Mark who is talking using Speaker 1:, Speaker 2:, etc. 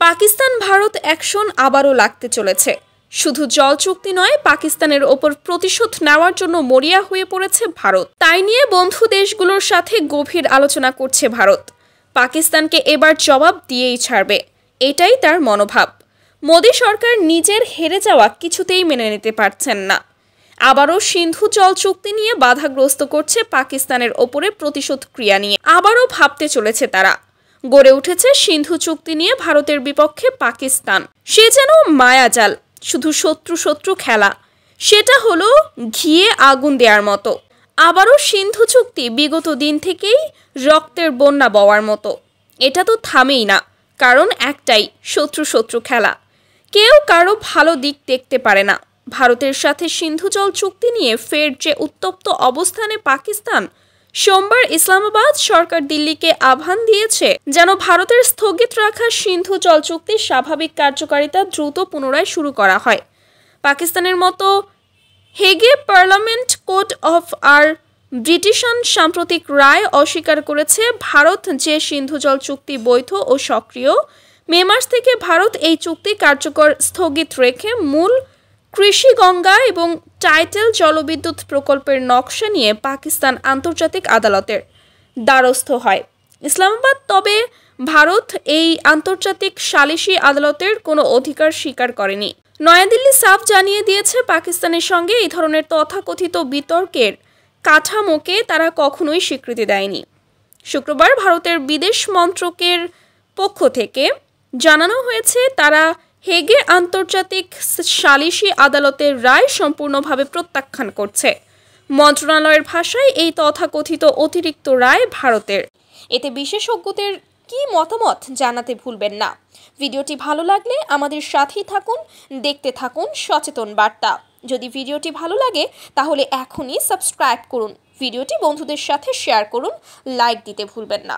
Speaker 1: Pakistan Bharat action আবারও লাগতে চলেছে। শুধু জল চুক্তি নয়, পাকিস্তানের ওপর প্রতিশোধ নেওয়ার জন্য মরিয়া হয়ে পড়েছে ভারত। তাই নিয়ে বন্ধু দেশগুলোর সাথে গভীর আলোচনা করছে ভারত। পাকিস্তানকে এবার জবাব দিয়েই ছাড়বে, এটাই তার মনোভাব। মোদী সরকার নিজের হেরে যাওয়া কিছুতেই মেনে নিতে পারছেন না। আবারও সিন্ধু জল চুক্তি নিয়ে বাধাগ্রস্ত করছে পাকিস্তানের ওপরে প্রতিশোধ ক্রিয়া নিয়ে। আবারও ভাবতে চলেছে তারা। গড়ে উঠেছে সিন্ধু চুক্তি নিয়ে ভারতের বিপক্ষে পাকিস্তান। সে যেন মায়াজাল, শুধু শত্রু শত্রু খেলা। সেটা হলো ঘিয়ে আগুন দেওয়ার মতো। আবারও সিন্ধু চুক্তি বিগত দিন থেকেই রক্তের বন্যা বওয়ার মতো। এটা তো থামেই না, কারণ একটাই, শত্রু শত্রু খেলা। কেউ কারো ভালো দিক দেখতে পারে না। ভারতের সাথে সিন্ধু জল চুক্তি নিয়ে ফের যে উত্তপ্ত অবস্থানে পাকিস্তান, সোমবার ইসলামাবাদ সরকার দিল্লিকে আহ্বান দিয়েছে যেন ভারতের স্থগিত রাখা সিন্ধু জল চুক্তির স্বাভাবিক কার্যকারিতা দ্রুত পুনরায় শুরু করা হয়। পাকিস্তানের মতো হেগে পার্লামেন্ট কোর্ট অফ আরবিট্রেশন সাম্প্রতিক রায় অস্বীকার করেছে ভারত যে সিন্ধু জল চুক্তি বৈধ ও সক্রিয়। মে মাস থেকে ভারত এই চুক্তি কার্যকর স্থগিত রেখে মূল কৃষি গঙ্গা এবং টাইটেল জলবিদ্যুৎ প্রকল্পের নকশা নিয়ে পাকিস্তান আন্তর্জাতিক আদালতের দ্বারস্থ হয় ইসলামাবাদ। তবে ভারত এই আন্তর্জাতিক সালিসি আদালতের কোনো অধিকার স্বীকার করেনি। নয়াদিল্লি সাফ জানিয়ে দিয়েছে, পাকিস্তানের সঙ্গে এই ধরনের তথাকথিত বিতর্কের কাঠামোকে তারা কখনোই স্বীকৃতি দেয়নি। শুক্রবার ভারতের বিদেশ মন্ত্রকের পক্ষ থেকে জানানো হয়েছে, তারা হেগে আন্তর্জাতিক সালিসি আদালতের রায় সম্পূর্ণভাবে প্রত্যাখ্যান করছে। মন্ত্রণালয়ের ভাষায় এই তথাকথিত অতিরিক্ত রায় ভারতের। এতে বিশেষজ্ঞদের কি মতামত জানাতে ভুলবেন না। ভিডিওটি ভালো লাগলে আমাদের সাথেই থাকুন, দেখতে থাকুন সচেতন বার্তা। যদি ভিডিওটি ভালো লাগে তাহলে এখনই সাবস্ক্রাইব করুন, ভিডিওটি বন্ধুদের সাথে শেয়ার করুন, লাইক দিতে ভুলবেন না।